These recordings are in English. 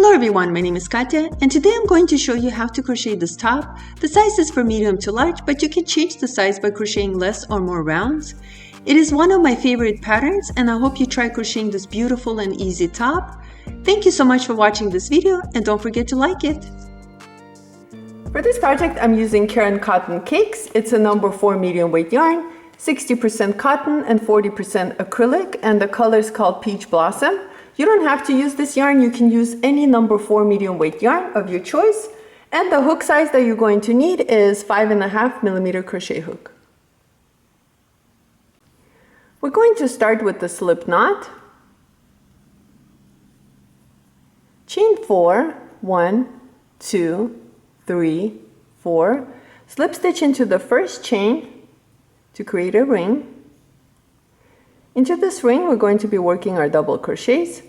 Hello everyone, my name is Katya and today I'm going to show you how to crochet this top. The size is for medium to large, but you can change the size by crocheting less or more rounds. It is one of my favorite patterns and I hope you try crocheting this beautiful and easy top. Thank you so much for watching this video and don't forget to like it. For this project I'm using Karen Cotton Cakes. It's a number 4 medium weight yarn, 60% cotton and 40% acrylic, and the color is called Peach Blossom. You don't have to use this yarn, you can use any number 4 medium weight yarn of your choice. And the hook size that you're going to need is 5.5mm crochet hook. We're going to start with the slip knot. Chain 4, 1, 2, 3, 4. Slip stitch into the first chain to create a ring. Into this ring we're going to be working our double crochets.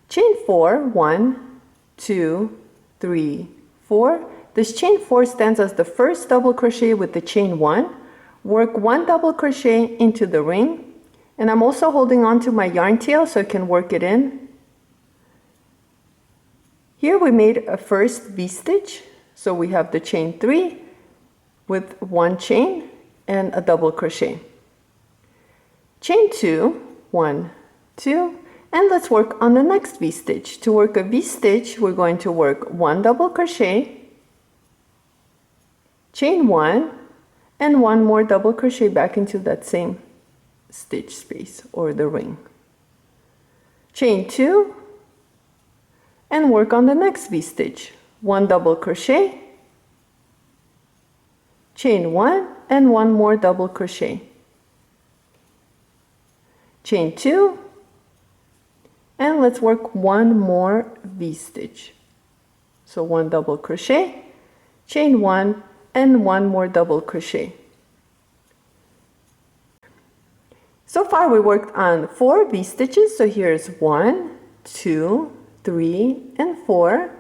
Chain 4, 1, 2, 3, 4. This chain 4 stands as the first double crochet with the chain 1. Work 1 double crochet into the ring, and I'm also holding on to my yarn tail so I can work it in. Here we made a first V-stitch, so we have the chain 3 with 1 chain and a double crochet. Chain 2, 1, 2, and let's work on the next V-stitch. To work a V-stitch, we're going to work 1 double crochet, chain 1, and 1 more double crochet back into that same stitch space or the ring. Chain 2, and work on the next V-stitch. 1 double crochet, chain 1, and 1 more double crochet. Chain 2, and let's work 1 more V-stitch. So 1 double crochet, chain 1, and 1 more double crochet. So far we worked on 4 V-stitches, so here's 1, 2, 3, and 4,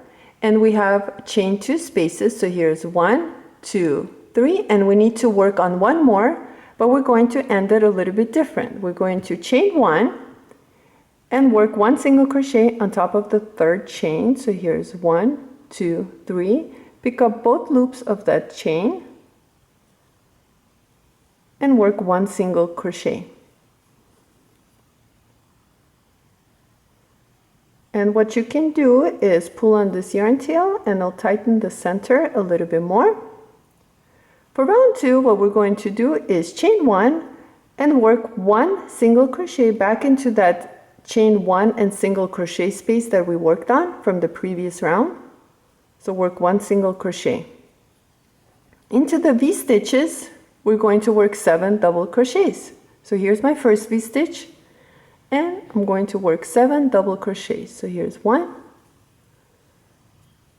and we have chain 2 spaces, so here's 1, 2, 3, and we need to work on 1 more, but we're going to end it a little bit different. We're going to chain 1 and work 1 single crochet on top of the 3rd chain. So here's 1, 2, 3. Pick up both loops of that chain and work 1 single crochet. And what you can do is pull on this yarn tail and it'll tighten the center a little bit more. For round 2, what we're going to do is chain 1 and work 1 single crochet back into that chain 1 and single crochet space that we worked on from the previous round. So work 1 single crochet. Into the V-stitches, we're going to work 7 double crochets. So here's my first V-stitch, and I'm going to work 7 double crochets. So here's 1,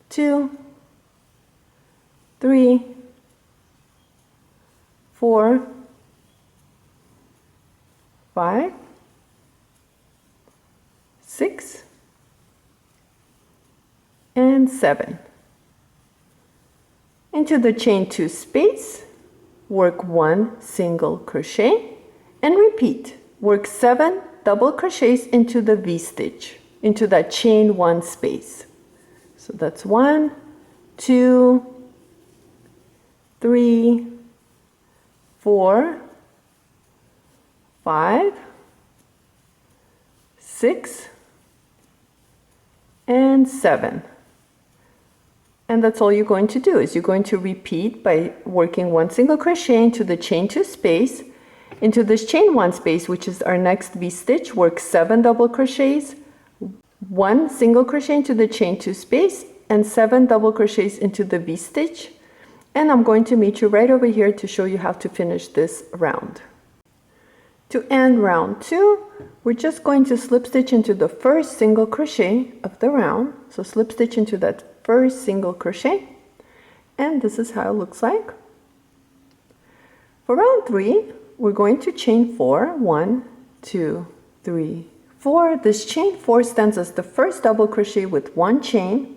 2, 3, 4, 5, 6, and 7. Into the chain 2 space, work 1 single crochet and repeat. Work 7 double crochets into the V-stitch, into that chain 1 space. So that's 1, 2, 3, 4, 5, 6, and 7. And that's all you're going to do, is you're going to repeat by working 1 single crochet into the chain 2 space. Into this chain 1 space, which is our next V-stitch, work 7 double crochets, 1 single crochet into the chain 2 space, and 7 double crochets into the V-stitch. And I'm going to meet you right over here to show you how to finish this round. To end round 2, we're just going to slip stitch into the first single crochet of the round. So slip stitch into that first single crochet, and this is how it looks like. For round 3, we're going to chain 4, 1, 2, 3, 4. This chain 4 stands as the first double crochet with 1 chain,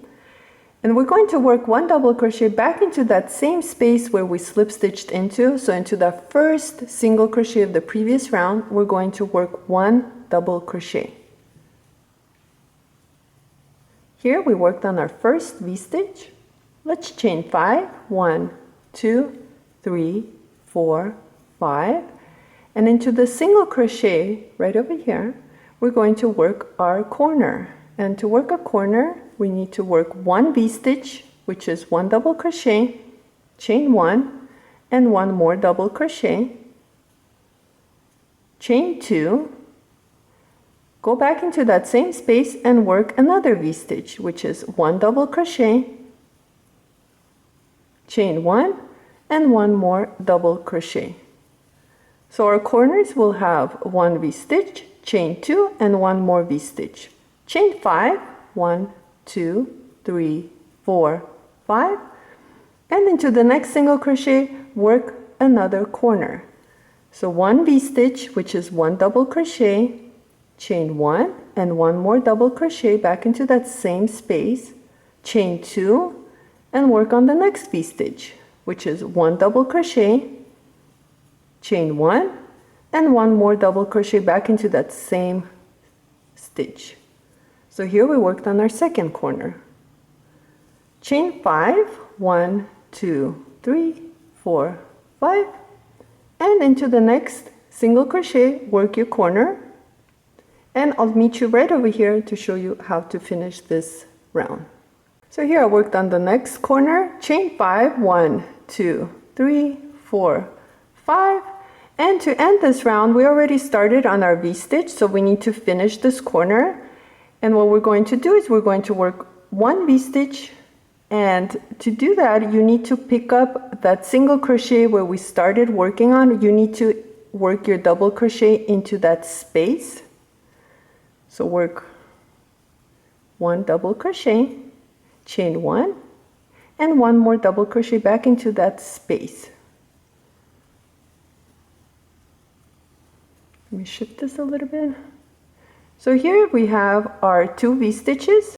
and we're going to work 1 double crochet back into that same space where we slip stitched into. So into the first single crochet of the previous round, we're going to work 1 double crochet. Here we worked on our first V-stitch. Let's chain 5, 1, 2, 3, 4, 5, and into the single crochet right over here, we're going to work our corner. And to work a corner, we need to work 1 V-stitch, which is 1 double crochet, chain 1, and 1 more double crochet, chain 2, go back into that same space and work another V-stitch, which is 1 double crochet, chain 1, and 1 more double crochet. So our corners will have 1 V-stitch, chain 2, and 1 more V-stitch. Chain 5, 1, 2, 3, 4, 5, and into the next single crochet, work another corner. So 1 V-stitch, which is 1 double crochet, chain 1, and 1 more double crochet back into that same space, chain 2, and work on the next V-stitch, which is 1 double crochet, chain 1, and 1 more double crochet back into that same stitch. So here we worked on our second corner. Chain 5, 1, 2, 3, 4, 5, and into the next single crochet, work your corner, and I'll meet you right over here to show you how to finish this round. So here I worked on the next corner, chain 5, 1, 2, 3, 4, 5, and to end this round, we already started on our V-stitch, so we need to finish this corner. And what we're going to do is we're going to work 1 V-stitch, and to do that, you need to pick up that single crochet where we started working on. You need to work your double crochet into that space. So work 1 double crochet, chain 1, and 1 more double crochet back into that space. Let me shift this a little bit. So here we have our 2 V-stitches.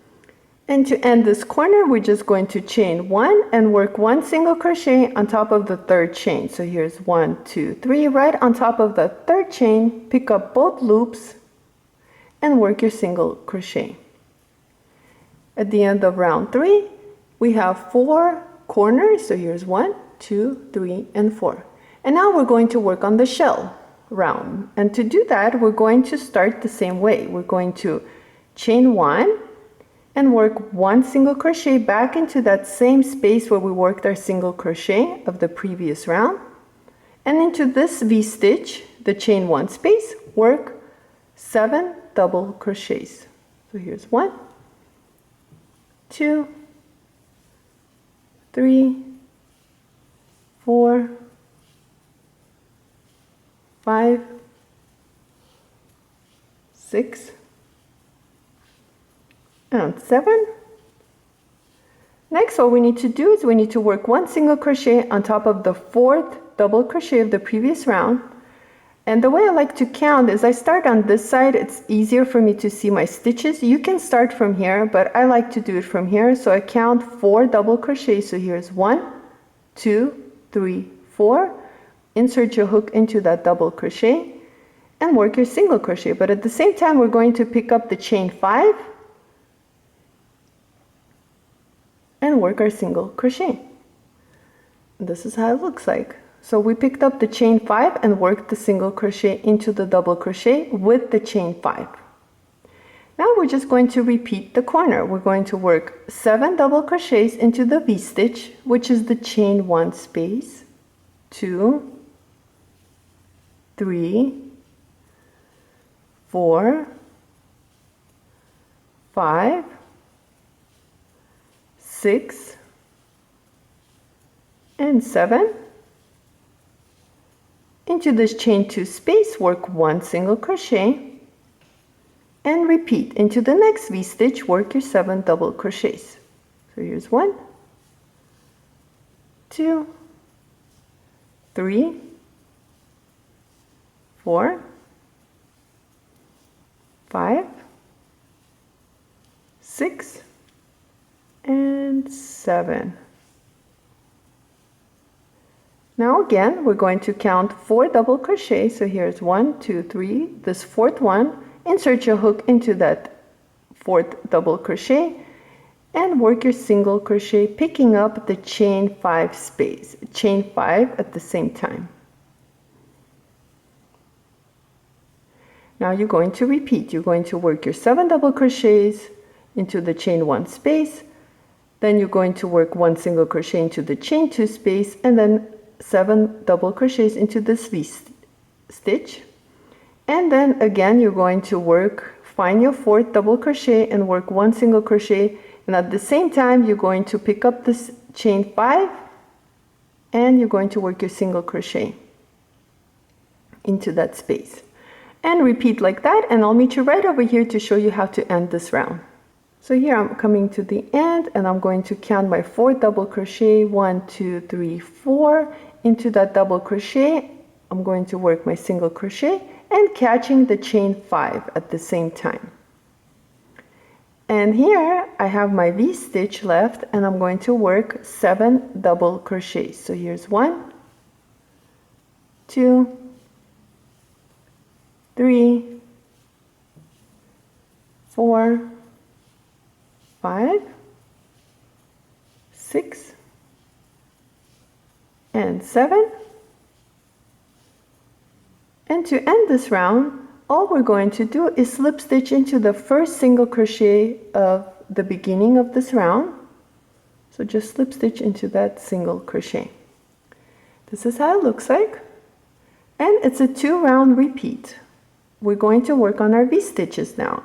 And to end this corner, we're just going to chain 1 and work 1 single crochet on top of the 3rd chain. So here's 1, 2, 3, right on top of the 3rd chain, pick up both loops and work your single crochet. At the end of round 3, we have 4 corners. So here's 1, 2, 3, and 4. And now we're going to work on the shell round. And to do that, we're going to start the same way. We're going to chain 1 and work 1 single crochet back into that same space where we worked our single crochet of the previous round. And into this V-stitch, the chain 1 space, work 7 double crochets. So here's 1, 2, 3, 4, 5, 6, and 7. Next, what we need to do is we need to work 1 single crochet on top of the 4th double crochet of the previous round. And the way I like to count is I start on this side. It's easier for me to see my stitches. You can start from here, but I like to do it from here. So I count 4 double crochets. So here's 1, 2, 3, 4. Insert your hook into that double crochet and work your single crochet. But at the same time, we're going to pick up the chain 5 and work our single crochet. This is how it looks like. So we picked up the chain 5 and worked the single crochet into the double crochet with the chain 5. Now we're just going to repeat the corner. We're going to work 7 double crochets into the V-stitch, which is the chain 1 space, 2, 3, 4, 5, 6, and 7. Into this chain 2 space, work 1 single crochet and repeat. Into the next V-stitch, work your 7 double crochets. So here's 1, 2, 3, 4, 5, 6, and 7. Now again, we're going to count 4 double crochets. So here's 1, 2, 3, this 4th one. Insert your hook into that 4th double crochet and work your single crochet, picking up the chain 5 space, chain 5 at the same time. Now you're going to repeat. You're going to work your 7 double crochets into the chain 1 space, then you're going to work 1 single crochet into the chain 2 space, and then 7 double crochets into this V stitch. And then again you're going to find your 4th double crochet and work 1 single crochet, and at the same time you're going to pick up this chain 5 and you're going to work your single crochet into that space. And repeat like that, and I'll meet you right over here to show you how to end this round. So here I'm coming to the end, and I'm going to count my 4 double crochet, 1, 2, 3, 4. Into that double crochet, I'm going to work my single crochet and catching the chain 5 at the same time. And here I have my V stitch left, and I'm going to work 7 double crochets. So here's 1, 2, 3, 4, 5, 6, and 7. And to end this round, all we're going to do is slip stitch into the first single crochet of the beginning of this round. So just slip stitch into that single crochet. This is how it looks like. And it's a 2 round repeat. We're going to work on our V stitches now.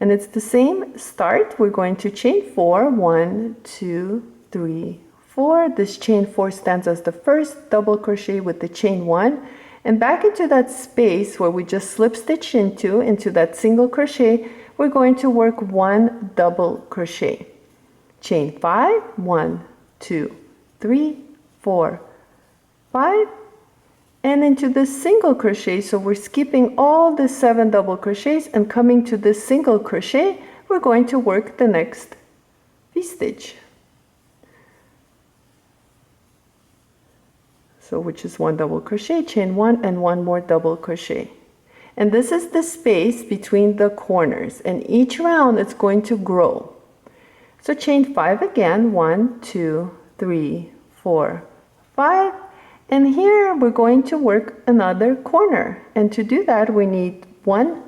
And it's the same start. We're going to chain 4, 1, 2, 3, 4. This chain 4 stands as the first double crochet with the chain 1. And back into that space where we just slip stitch into that single crochet, we're going to work 1 double crochet. Chain 5, 1, 2, 3, 4, 5. And into this single crochet, so we're skipping all the 7 double crochets and coming to this single crochet, we're going to work the next V stitch. So which is 1 double crochet, chain 1, and 1 more double crochet. And this is the space between the corners, and each round it's going to grow. So chain 5 again, 1, 2, 3, 4, 5. And here we're going to work another corner, and to do that we need 1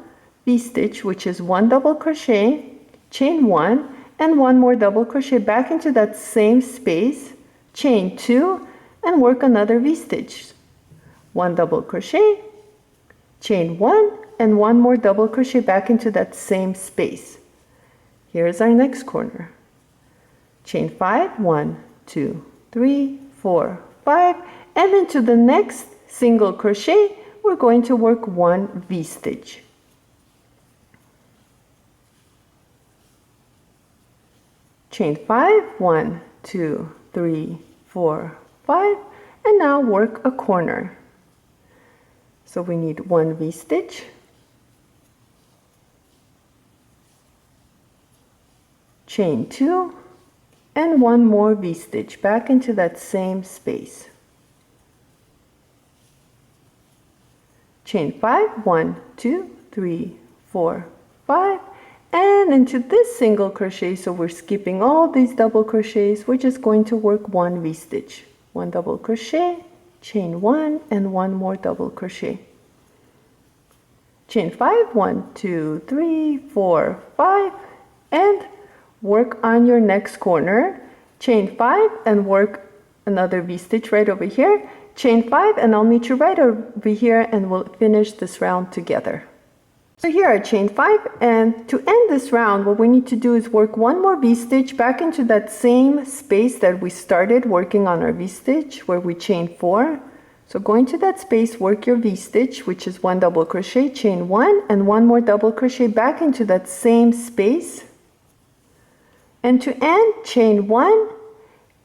V stitch, which is 1 double crochet, chain 1, and 1 more double crochet back into that same space, chain 2, and work another V stitch. 1 double crochet, chain 1, and 1 more double crochet back into that same space. Here's our next corner. Chain 5, 1, 2, 3, 4, 5. And into the next single crochet, we're going to work 1 V stitch. Chain 5, 1, 2, 3, 4, 5, and now work a corner. So we need 1 V stitch, chain 2, and 1 more V stitch back into that same space. Chain 5, 1, 2, 3, 4, 5, and into this single crochet, so we're skipping all these double crochets, we're just going to work 1 V stitch. 1 double crochet, chain 1, and 1 more double crochet. Chain 5, 1, 2, 3, 4, 5, and work on your next corner. Chain 5 and work another V stitch right over here. Chain 5, and I'll meet you right over here and we'll finish this round together. So here are chain 5, and to end this round what we need to do is work 1 more V stitch back into that same space that we started working on our V stitch where we chain 4. So go into that space, work your V stitch, which is 1 double crochet, chain 1, and 1 more double crochet back into that same space. And to end, chain 1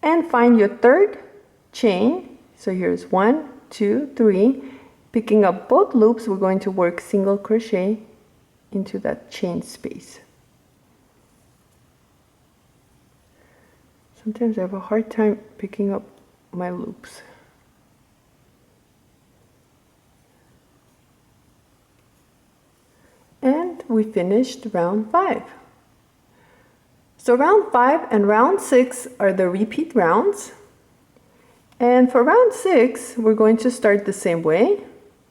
and find your 3rd chain. So here's 1, 2, 3. Picking up both loops, we're going to work single crochet into that chain space. Sometimes I have a hard time picking up my loops. And we finished round 5. So round 5 and round 6 are the repeat rounds. And for round 6, we're going to start the same way.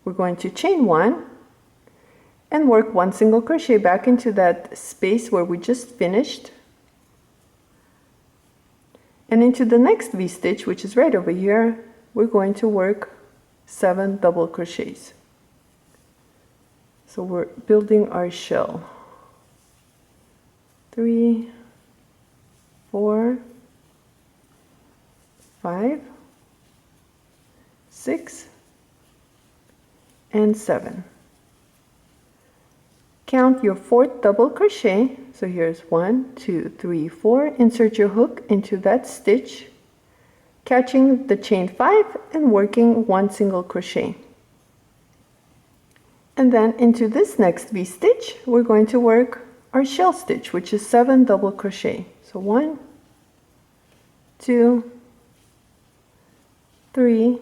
We're going to chain 1 and work 1 single crochet back into that space where we just finished. And into the next V-stitch, which is right over here, we're going to work 7 double crochets. So we're building our shell. 3, 4, 5, 6, and 7. Count your 4th double crochet. So here's 1, 2, 3, 4. Insert your hook into that stitch, catching the chain 5 and working 1 single crochet. And then into this next V-stitch, we're going to work our shell stitch, which is 7 double crochet. So 1, 2, 3,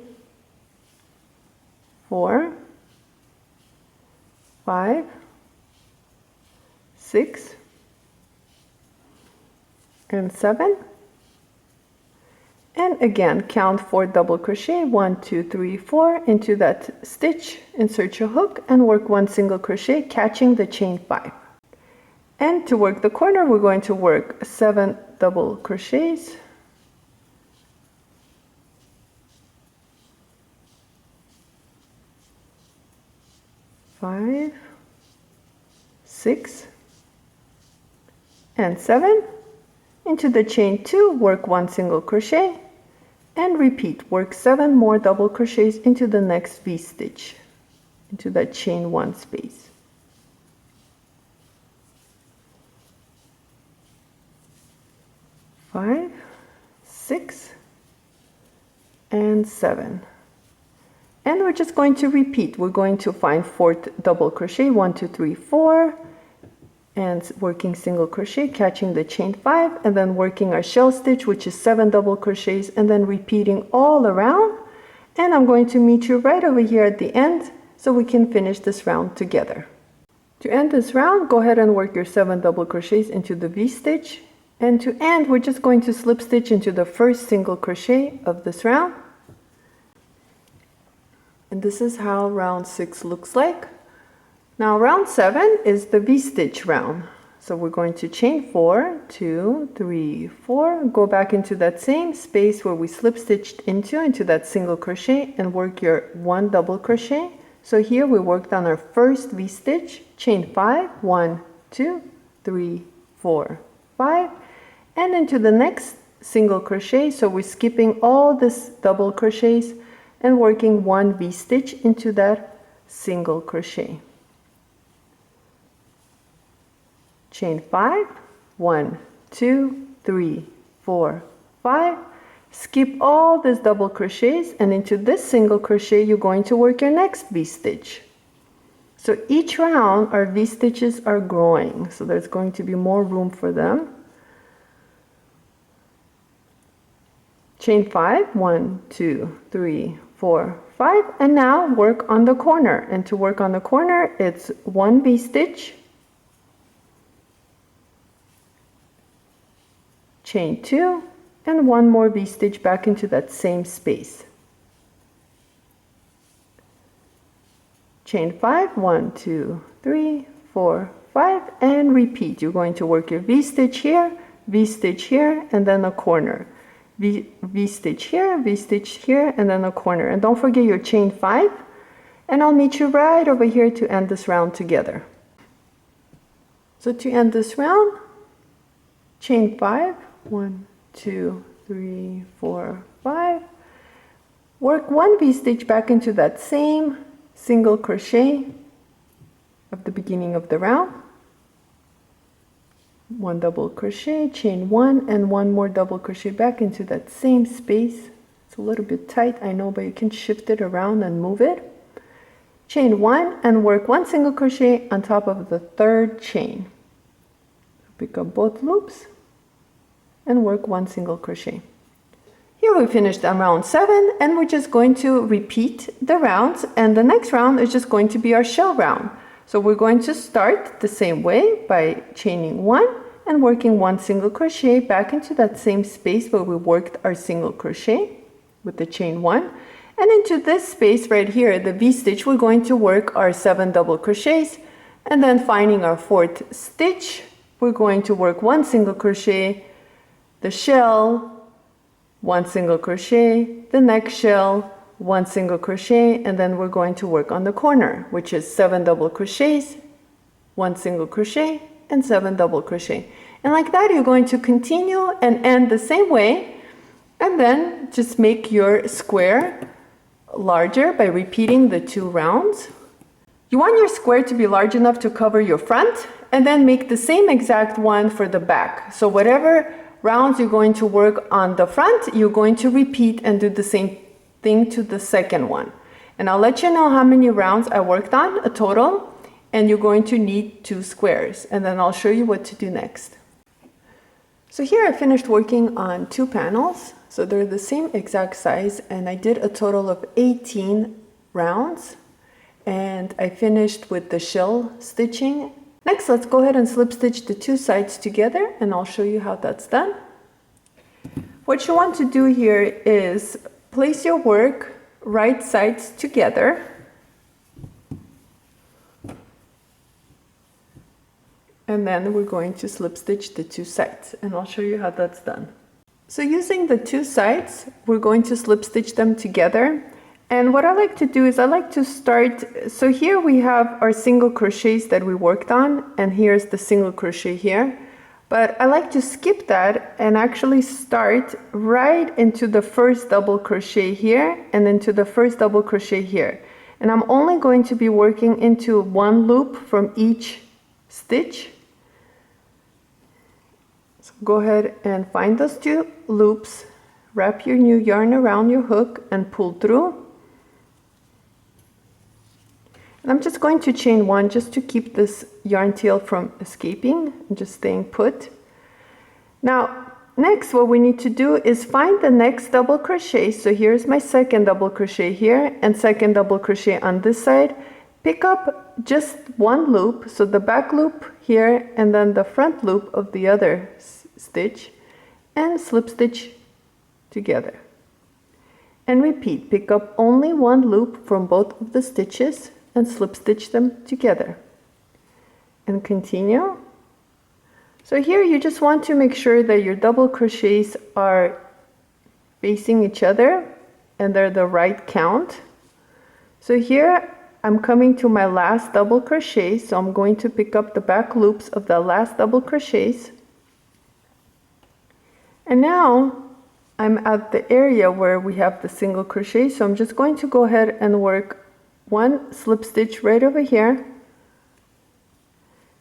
4, 5, 6, and 7. And again, count 4 double crochet, 1, 2, 3, 4 into that stitch, insert your hook and work 1 single crochet, catching the chain 5. And to work the corner, we're going to work 7 double crochets. Five, 6, and 7. Into the chain 2, work 1 single crochet, and repeat. Work 7 more double crochets into the next V-stitch, into that chain 1 space. Five, 6, and 7. And we're just going to repeat. We're going to find 4th double crochet, 1, 2, 3, 4, and working single crochet, catching the chain 5, and then working our shell stitch, which is 7 double crochets, and then repeating all around. And I'm going to meet you right over here at the end so we can finish this round together. To end this round, go ahead and work your 7 double crochets into the V-stitch. And to end, we're just going to slip stitch into the first single crochet of this round. And this is how round 6 looks like. Now round 7 is the V-stitch round. So we're going to chain 4, 2, 3, 4, go back into that same space where we slip stitched into that single crochet and work your 1 double crochet. So here we worked on our first V-stitch, chain 5, 1, 2, 3, 4, 5, and into the next single crochet. So we're skipping all this double crochets and working 1 V-stitch into that single crochet. Chain 5, 1, 2, 3, 4, 5. Skip all these double crochets, and into this single crochet you're going to work your next V-stitch. So each round our V-stitches are growing, so there's going to be more room for them. Chain 5, 1, 2, 3, 4, 5, and now work on the corner. And to work on the corner, it's 1 V-stitch, chain 2, and 1 more V-stitch back into that same space. Chain 5, 1, 2, 3, 4, 5, and repeat. You're going to work your V-stitch here, V-stitch here, and then a corner. V-stitch here, V-stitch here, and then a corner. And don't forget your chain 5, and I'll meet you right over here to end this round together. So to end this round, chain 5, 1, 2, 3, 4, 5. Work 1 V-stitch back into that same single crochet of the beginning of the round. 1 double crochet, chain 1, and 1 more double crochet back into that same space. It's a little bit tight, I know, but you can shift it around and move it. Chain 1 and work 1 single crochet on top of the 3rd chain. Pick up both loops and work 1 single crochet. Here we finished on round 7, and we're just going to repeat the rounds, and the next round is just going to be our shell round. So we're going to start the same way by chaining 1 and working 1 single crochet back into that same space where we worked our single crochet with the chain 1. And into this space right here, the V-stitch, we're going to work our 7 double crochets, and then finding our 4th stitch, we're going to work 1 single crochet, the shell, 1 single crochet, the next shell, 1 single crochet, and then we're going to work on the corner, which is 7 double crochets, 1 single crochet, and 7 double crochet. And like that, you're going to continue and end the same way, and then just make your square larger by repeating the 2 rounds. You want your square to be large enough to cover your front, and then make the same exact one for the back. So whatever rounds you're going to work on the front, you're going to repeat and do the same thing to the second one. And I'll let you know how many rounds I worked on, a total, and you're going to need 2 squares, and then I'll show you what to do next. So here I finished working on 2 panels, so they're the same exact size, and I did a total of 18 rounds, and I finished with the shell stitching. Next, let's go ahead and slip stitch the 2 sides together, and I'll show you how that's done. What you want to do here is place your work right sides together. And then we're going to slip stitch the 2 sides, and I'll show you how that's done. So using the 2 sides, we're going to slip stitch them together. And what I like to do is I like to start, so here we have our single crochets that we worked on, and here's the single crochet here. But I like to skip that and actually start right into the first double crochet here and into the first double crochet here. And I'm only going to be working into 1 loop from each stitch. So go ahead and find those 2 loops, wrap your new yarn around your hook and pull through. And I'm just going to chain 1 just to keep this yarn tail from escaping and just staying put. Now, next what we need to do is find the next double crochet. So here's my second double crochet here and second double crochet on this side. Pick up just 1 loop, so the back loop here and then the front loop of the other stitch, and slip stitch together. And repeat, pick up only 1 loop from both of the stitches and slip stitch them together. And continue. So here you just want to make sure that your double crochets are facing each other and they're the right count. So here I'm coming to my last double crochet, so I'm going to pick up the back loops of the last double crochets. And now I'm at the area where we have the single crochet, so I'm just going to go ahead and work 1 slip stitch right over here.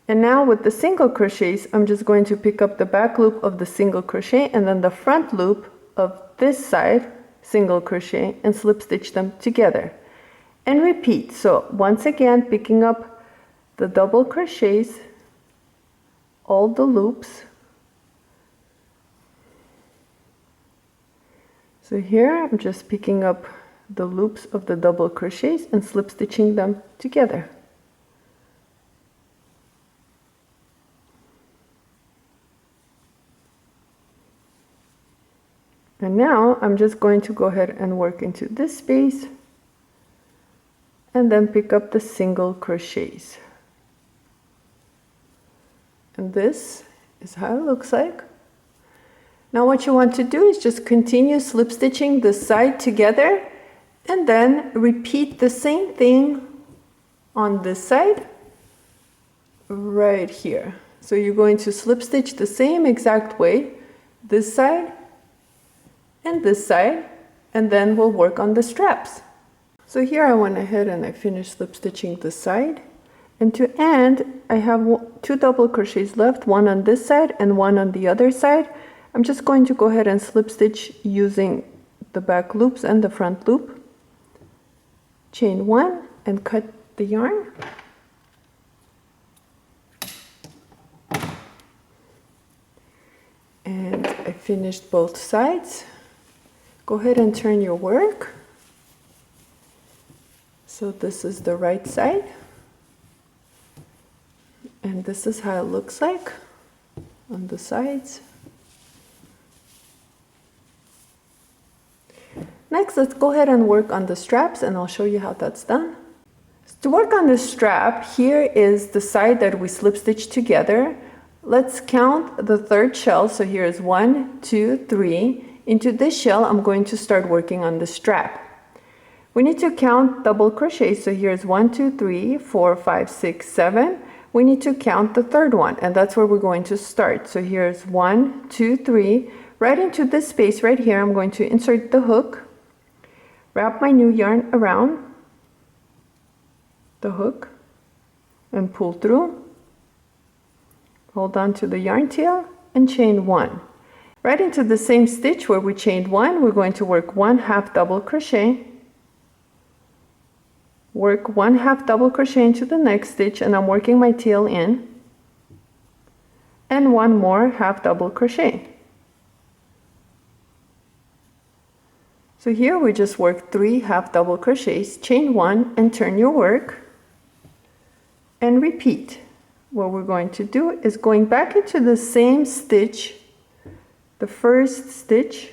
And now with the single crochets, I'm just going to pick up the back loop of the single crochet and then the front loop of this side single crochet and slip stitch them together. And repeat. So once again, picking up the double crochets, all the loops. So here I'm just picking up the loops of the double crochets and slip stitching them together. And now I'm just going to go ahead and work into this space and then pick up the single crochets. And this is how it looks like. Now what you want to do is just continue slip stitching the side together and then repeat the same thing on this side right here. So you're going to slip stitch the same exact way, this side and this side, and then we'll work on the straps. So here I went ahead and I finished slip stitching the side, and to end I have 2 double crochets left, 1 on this side and 1 on the other side. I'm just going to go ahead and slip stitch using the back loops and the front loop, chain 1 and cut the yarn. And I finished both sides. Go ahead and turn your work. So this is the right side. And this is how it looks like. on the sides. Next, let's go ahead and work on the straps, and I'll show you how that's done. To work on the strap, here is the side that we slip stitch together. Let's count the third shell. So here is 1, 2, 3. Into this shell, I'm going to start working on the strap. We need to count double crochet. So here's 1, 2, 3, 4, 5, 6, 7. We need to count the third one, and that's where we're going to start. So here's 1, 2, 3. Right into this space right here, I'm going to insert the hook, wrap my new yarn around the hook, and pull through. Hold on to the yarn tail and chain 1. Right into the same stitch where we chained 1, we're going to work 1 half double crochet. Work 1 half double crochet into the next stitch, and I'm working my tail in. And 1 more half double crochet. So here we just work 3 half double crochets, chain 1 and turn your work, and repeat. What we're going to do is going back into the same stitch, the first stitch,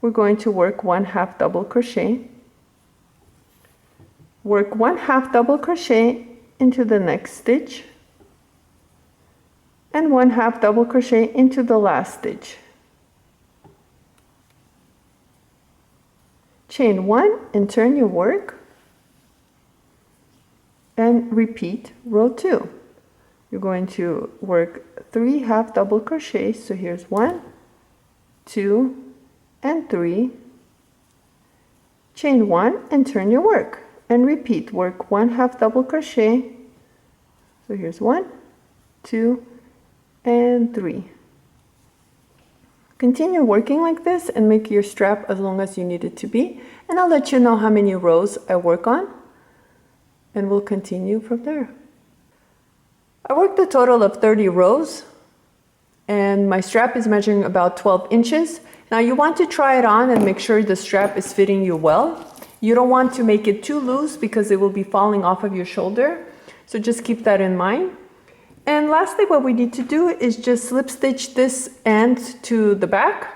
we're going to work 1 half double crochet, work 1 half double crochet into the next stitch, and 1 half double crochet into the last stitch. Chain 1 and turn your work, and repeat row 2. You're going to work 3 half double crochets. So here's 1, 2, and 3. Chain 1 and turn your work, and repeat. Work 1 half double crochet. So here's 1, 2, and 3. Continue working like this and make your strap as long as you need it to be, and I'll let you know how many rows I work on, and we'll continue from there. I worked a total of 30 rows, and my strap is measuring about 12 inches. Now you want to try it on and make sure the strap is fitting you well. You don't want to make it too loose because it will be falling off of your shoulder, so just keep that in mind. And lastly, what we need to do is just slip stitch this end to the back.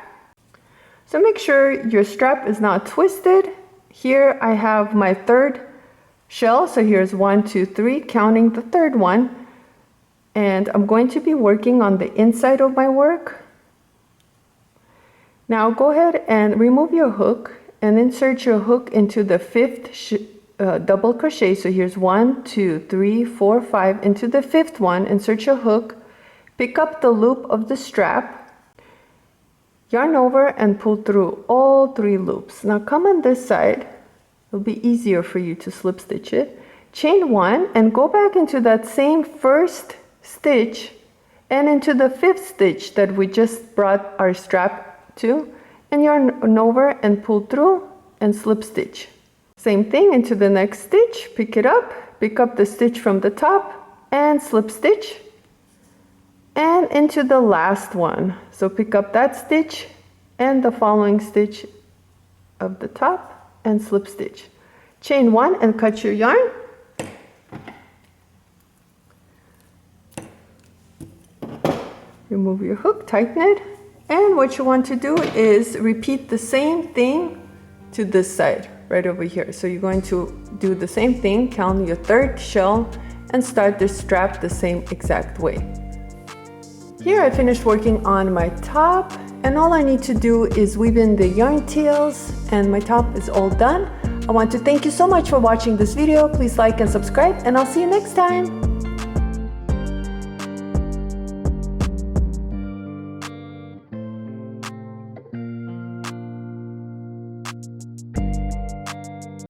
So make sure your strap is not twisted. Here I have my third shell. So here's 1, 2, 3, counting the third one. And I'm going to be working on the inside of my work. Now go ahead and remove your hook and insert your hook into the fifth double crochet. So here's 1, 2, 3, 4, 5. Into the fifth one, insert your hook, pick up the loop of the strap, yarn over and pull through all 3 loops. Now come on this side, it'll be easier for you to slip stitch it. Chain 1 and go back into that same first stitch and into the 5th stitch that we just brought our strap to, and yarn over and pull through and slip stitch. Same thing into the next stitch, pick it up, pick up the stitch from the top and slip stitch, and into the last one. So pick up that stitch and the following stitch of the top and slip stitch. Chain 1 and cut your yarn. Remove your hook, tighten it, and what you want to do is repeat the same thing to this side, right over here. So you're going to do the same thing, count your third shell, and start the strap the same exact way. Here I finished working on my top, and all I need to do is weave in the yarn tails, and my top is all done. I want to thank you so much for watching this video. Please like and subscribe, and I'll see you next time.